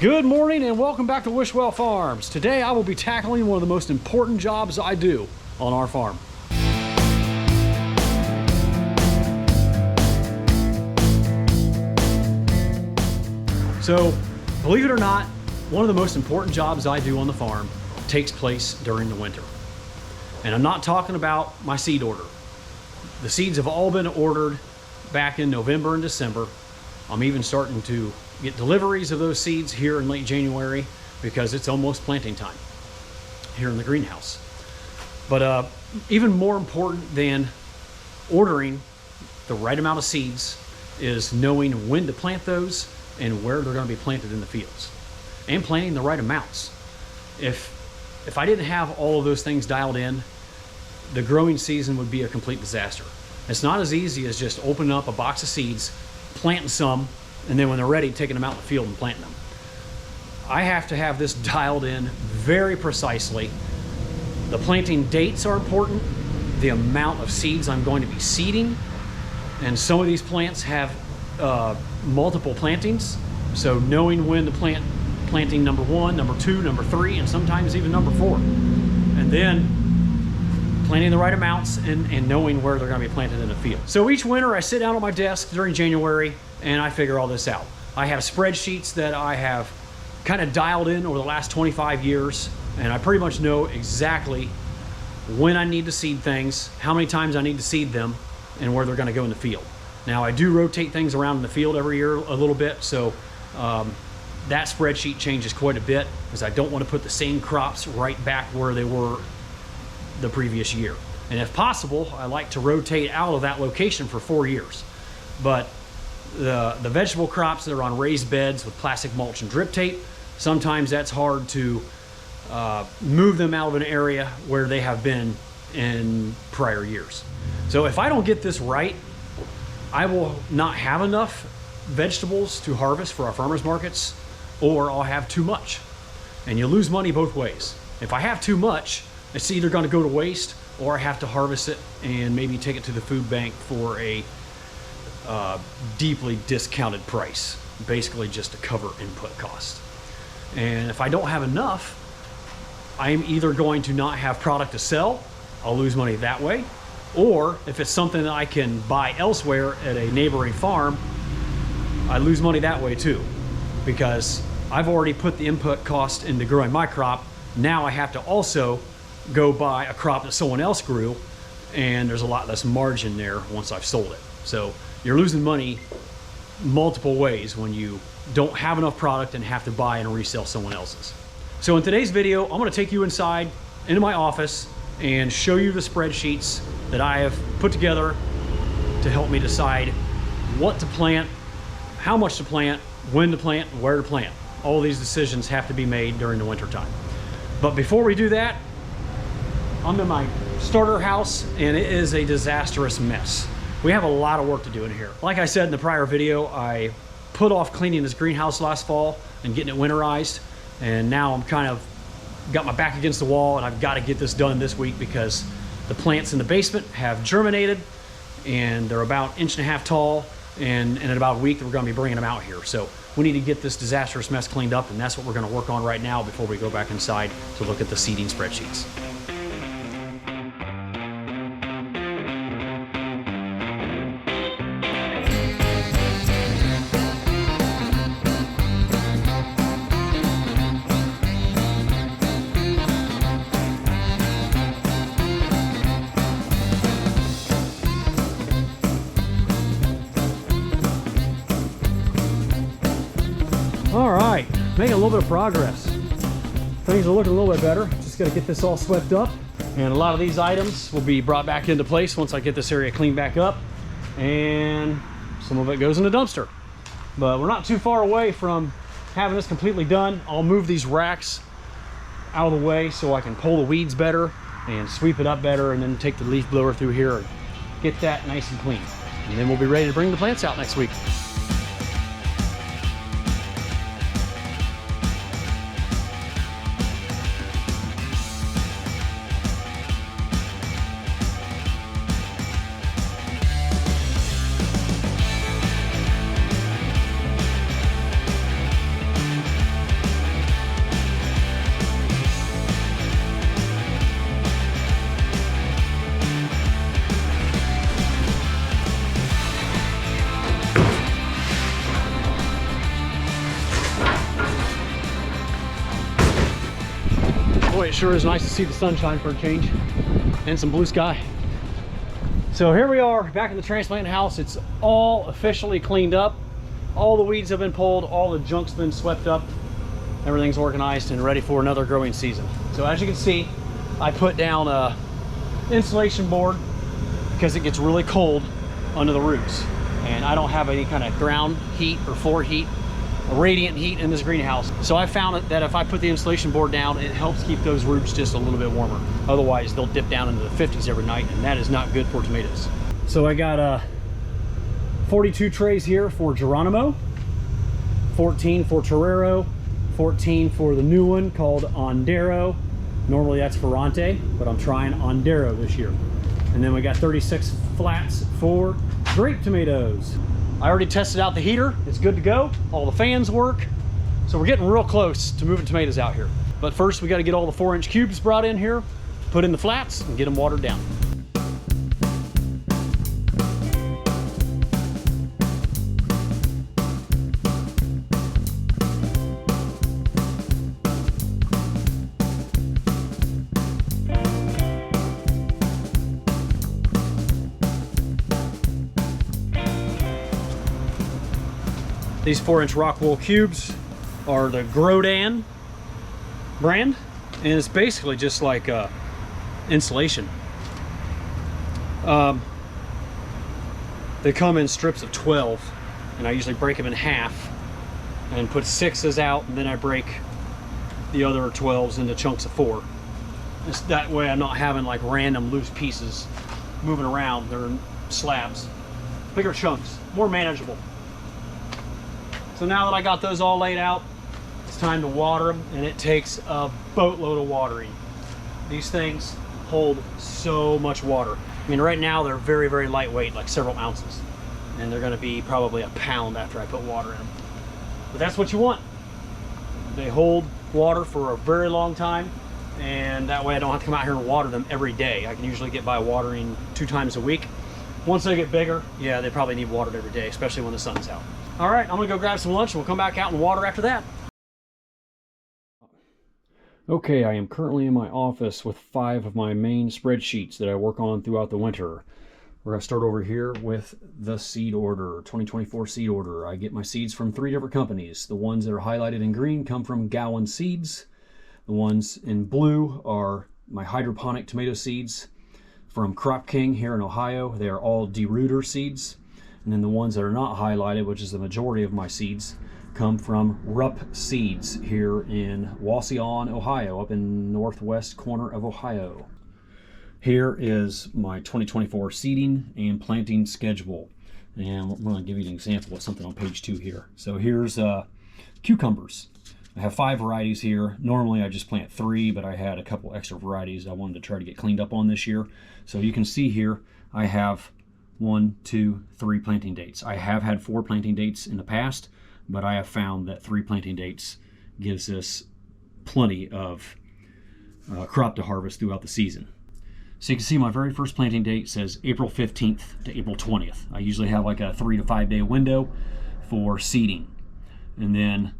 Good morning and welcome back to Wishwell Farms. Today I will be tackling one of the most important jobs I do on our farm. So, believe it or not, one of the most important jobs I do on the farm takes place during the winter. And I'm not talking about my seed order. The seeds have all been ordered back in November and December. I'm even starting to get deliveries of those seeds here in late January because it's almost planting time here in the greenhouse. But even more important than ordering the right amount of seeds is knowing when to plant those and where they're going to be planted in the fields, and planting the right amounts. If I didn't have all of those things dialed in, the growing season would be a complete disaster. It's not as easy as just opening up a box of seeds, planting some, and then when they're ready, taking them out in the field and planting them. I have to have this dialed in very precisely. The planting dates are important, the amount of seeds I'm going to be seeding, and some of these plants have multiple plantings, so knowing when to plant planting number 1, number 2, number 3, and sometimes even number 4. And then planting the right amounts and knowing where they're going to be planted in the field. So each winter I sit down at my desk during January and I figure all this out. I have spreadsheets that I have kind of dialed in over the last 25 years, and I pretty much know exactly when I need to seed things, how many times I need to seed them, and where they're going to go in the field. Now I do rotate things around in the field every year a little bit, so that spreadsheet changes quite a bit because I don't want to put the same crops right back where they were the previous year. And if possible, I like to rotate out of that location for 4 years. But the vegetable crops that are on raised beds with plastic mulch and drip tape, sometimes that's hard to move them out of an area where they have been in prior years. So if I don't get this right, I will not have enough vegetables to harvest for our farmers markets, or I'll have too much. And you lose money both ways. If I have too much, it's either going to go to waste, or I have to harvest it and maybe take it to the food bank for a deeply discounted price, basically just to cover input costs. And if I don't have enough, I'm either going to not have product to sell, I'll lose money that way, or if it's something that I can buy elsewhere at a neighboring farm, I lose money that way too, because I've already put the input cost into growing my crop. Now I have to also go buy a crop that someone else grew, and there's a lot less margin there once I've sold it. So you're losing money multiple ways when you don't have enough product and have to buy and resell someone else's. So in today's video, I'm going to take you inside into my office and show you the spreadsheets that I have put together to help me decide what to plant, how much to plant, when to plant, and where to plant. All these decisions have to be made during the winter time. But before we do that, I'm in my starter house and it is a disastrous mess. We have a lot of work to do in here. Like I said in the prior video, I put off cleaning this greenhouse last fall and getting it winterized, and now I'm kind of got my back against the wall and I've got to get this done this week because the plants in the basement have germinated and they're about 1.5 inches tall, and in about a week we're going to be bringing them out here. So we need to get this disastrous mess cleaned up, and that's what we're going to work on right now before we go back inside to look at the seeding spreadsheets. All right, making a little bit of progress. Things are looking a little bit better. Just gotta get this all swept up. And a lot of these items will be brought back into place once I get this area cleaned back up. And some of it goes in the dumpster. But we're not too far away from having this completely done. I'll move these racks out of the way so I can pull the weeds better and sweep it up better, and then take the leaf blower through here and get that nice and clean. And then we'll be ready to bring the plants out next week. Boy, it sure is nice to see the sunshine for a change and some blue sky. So here we are back in the transplant house. It's all officially cleaned up. All the weeds have been pulled, all the junk's been swept up. Everything's organized and ready for another growing season. So as you can see, I put down a insulation board because it gets really cold under the roots. And I don't have any kind of ground heat or floor heat, radiant heat in this greenhouse. So I found that if I put the insulation board down, it helps keep those roots just a little bit warmer. Otherwise, they'll dip down into the 50s every night, and that is not good for tomatoes. So I got 42 trays here for Geronimo, 14 for Torero, 14 for the new one called Ondero. Normally that's Ferrante, but I'm trying Ondero this year. And then we got 36 flats for grape tomatoes. I already tested out the heater. It's good to go. All the fans work. So we're getting real close to moving tomatoes out here. But first we got to get all the 4-inch cubes brought in here, put in the flats, and get them watered down. These 4-inch rock wool cubes are the Grodan brand, and it's basically just like insulation. They come in strips of 12, and I usually break them in half and put 6s out, and then I break the other 12s into chunks of 4. It's that way I'm not having like random loose pieces moving around. They're in slabs, bigger chunks, more manageable. So now that I got those all laid out, it's time to water them, and it takes a boatload of watering. These things hold so much water. I mean, right now they're very, very lightweight, like several ounces, and they're gonna be probably a pound after I put water in them. But that's what you want. They hold water for a very long time, and that way I don't have to come out here and water them every day. I can usually get by watering 2 times a week. Once they get bigger, yeah, they probably need watered every day, especially when the sun's out. All right, I'm gonna go grab some lunch and we'll come back out and water after that. Okay, I am currently in my office with 5 of my main spreadsheets that I work on throughout the winter. We're gonna start over here with the seed order, 2024 seed order. I get my seeds from 3 different companies. The ones that are highlighted in green come from Gowan Seeds. The ones in blue are my hydroponic tomato seeds from Crop King here in Ohio. They are all derooter seeds. And then the ones that are not highlighted, which is the majority of my seeds, come from Rupp Seeds here in Wauseon, Ohio, up in northwest corner of Ohio. Here is my 2024 seeding and planting schedule. And I'm going to give you an example of something on page 2 here. So here's cucumbers. I have 5 varieties here. Normally I just plant 3, but I had a couple extra varieties I wanted to try to get cleaned up on this year. So you can see here I have 1, 2, 3 planting dates. I have had 4 planting dates in the past, but I have found that 3 planting dates gives us plenty of crop to harvest throughout the season. So you can see my very first planting date says April 15th to April 20th. I usually have like a 3 to 5 day window for seeding. And then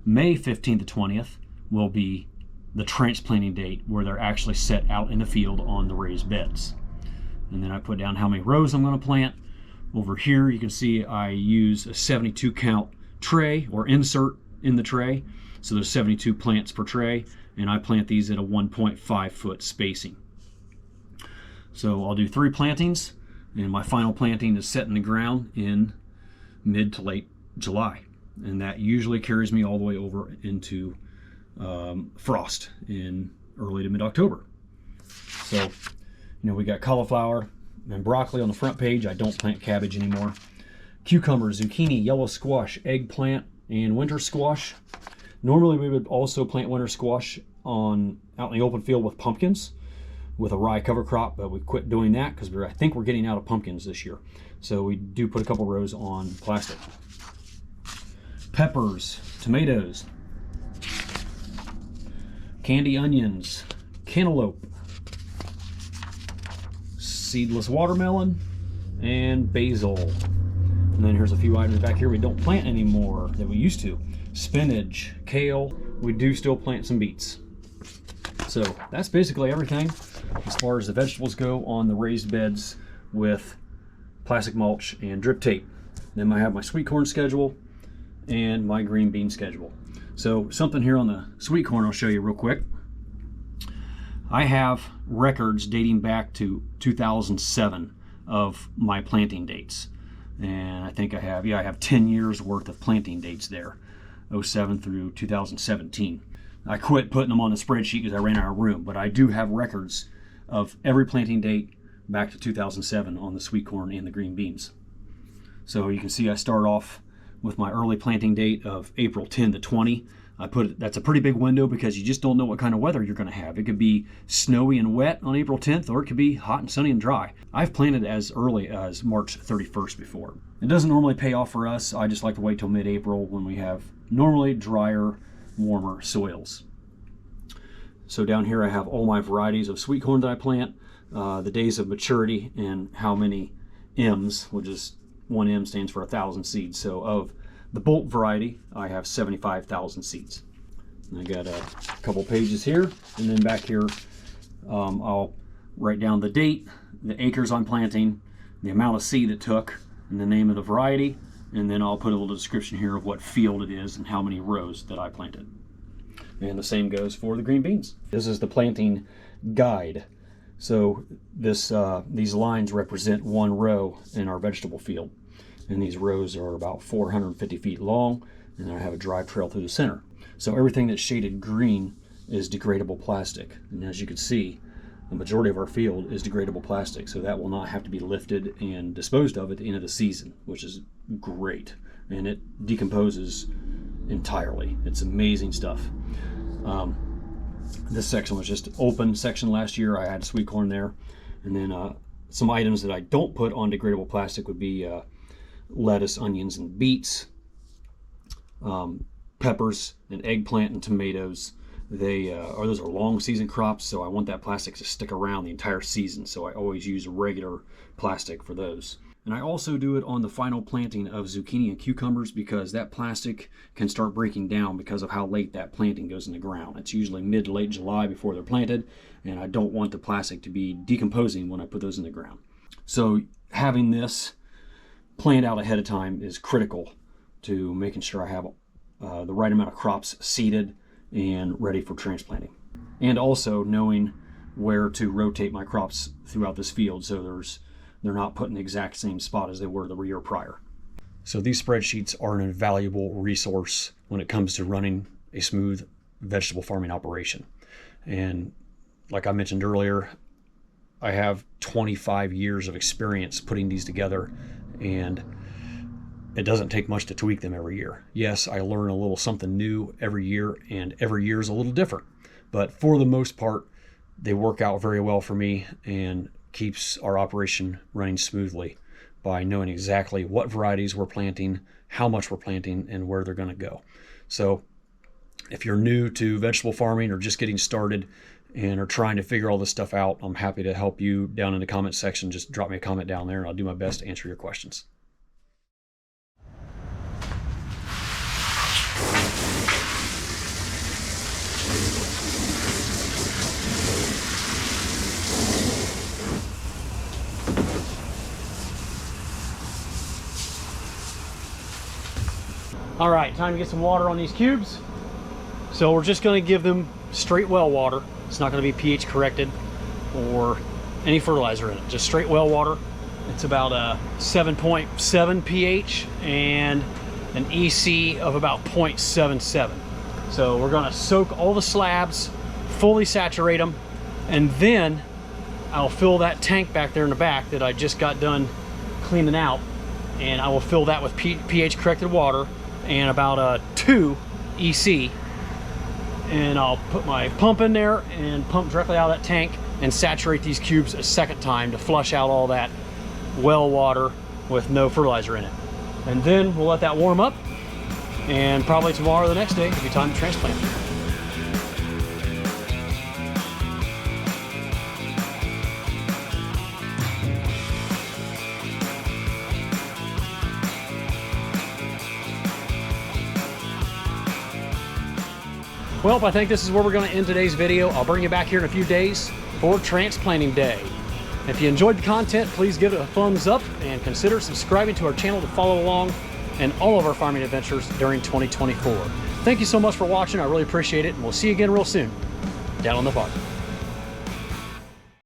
May 15th to 20th will be the transplanting date, where they're actually set out in the field on the raised beds. And then I put down how many rows I'm going to plant. Over here you can see I use a 72 count tray or insert in the tray. So there's 72 plants per tray, and I plant these at a 1.5 foot spacing. So I'll do 3 plantings, and my final planting is set in the ground in mid to late July. And that usually carries me all the way over into frost in early to mid-October. So, we got cauliflower and broccoli on the front page. I don't plant cabbage anymore. Cucumber, zucchini, yellow squash, eggplant, and winter squash. Normally we would also plant winter squash out in the open field with pumpkins, with a rye cover crop, but we quit doing that because I think we're getting out of pumpkins this year. So we do put a couple rows on plastic. Peppers, tomatoes, candy onions, cantaloupe, seedless watermelon, and basil. And then here's a few items back here we don't plant anymore that we used to. Spinach, kale, we do still plant some beets. So that's basically everything as far as the vegetables go on the raised beds with plastic mulch and drip tape. Then I have my sweet corn schedule and my green bean schedule. So something here on the sweet corn I'll show you real quick. I have records dating back to 2007 of my planting dates. And I think I have 10 years worth of planting dates there, 07 through 2017. I quit putting them on the spreadsheet because I ran out of room, but I do have records of every planting date back to 2007 on the sweet corn and the green beans. So you can see I start off with my early planting date of April 10 to 20. That's a pretty big window because you just don't know what kind of weather you're going to have. It could be snowy and wet on April 10th, or it could be hot and sunny and dry. I've planted as early as March 31st before. It doesn't normally pay off for us. I just like to wait till mid-April when we have normally drier, warmer soils. So down here I have all my varieties of sweet corn that I plant, the days of maturity, and how many M's, which is 1 M stands for 1,000 seeds. So of the bulk variety, I have 75,000 seeds. And I got a couple pages here, and then back here I'll write down the date, the acres I'm planting, the amount of seed it took, and the name of the variety, and then I'll put a little description here of what field it is and how many rows that I planted. And the same goes for the green beans. This is the planting guide. So these lines represent 1 row in our vegetable field. And these rows are about 450 feet long, and then I have a drive trail through the center. So everything that's shaded green is degradable plastic. And as you can see, the majority of our field is degradable plastic, so that will not have to be lifted and disposed of at the end of the season, which is great. And it decomposes entirely. It's amazing stuff. This section was just open section last year. I had sweet corn there. And then some items that I don't put on degradable plastic would be lettuce, onions, and beets, peppers, and eggplant, and tomatoes. Those are long season crops, so I want that plastic to stick around the entire season, so I always use regular plastic for those. And I also do it on the final planting of zucchini and cucumbers because that plastic can start breaking down because of how late that planting goes in the ground. It's usually mid to late July before they're planted, and I don't want the plastic to be decomposing when I put those in the ground. So having this planned out ahead of time is critical to making sure I have the right amount of crops seeded and ready for transplanting. And also knowing where to rotate my crops throughout this field so they're not put in the exact same spot as they were the year prior. So these spreadsheets are an invaluable resource when it comes to running a smooth vegetable farming operation. And like I mentioned earlier, I have 25 years of experience putting these together, and it doesn't take much to tweak them every year. Yes, I learn a little something new every year, and every year is a little different. But for the most part, they work out very well for me and keeps our operation running smoothly by knowing exactly what varieties we're planting, how much we're planting, and where they're going to go. So if you're new to vegetable farming or just getting started and are trying to figure all this stuff out, I'm happy to help you down in the comment section. Just drop me a comment down there and I'll do my best to answer your questions. All right, time to get some water on these cubes. So we're just going to give them straight well water. It's not going to be pH corrected or any fertilizer in it, just straight well water. It's about a 7.7 pH and an EC of about 0.77. So we're going to soak all the slabs, fully saturate them, and then I'll fill that tank back there in the back that I just got done cleaning out, and I will fill that with pH corrected water and about a 2 EC, and I'll put my pump in there and pump directly out of that tank and saturate these cubes a second time to flush out all that well water with no fertilizer in it. And then we'll let that warm up, and probably tomorrow or the next day it'll be time to transplant. Well, I think this is where we're going to end today's video. I'll bring you back here in a few days for transplanting day. If you enjoyed the content, please give it a thumbs up and consider subscribing to our channel to follow along in all of our farming adventures during 2024. Thank you so much for watching. I really appreciate it, and we'll see you again real soon down on the farm.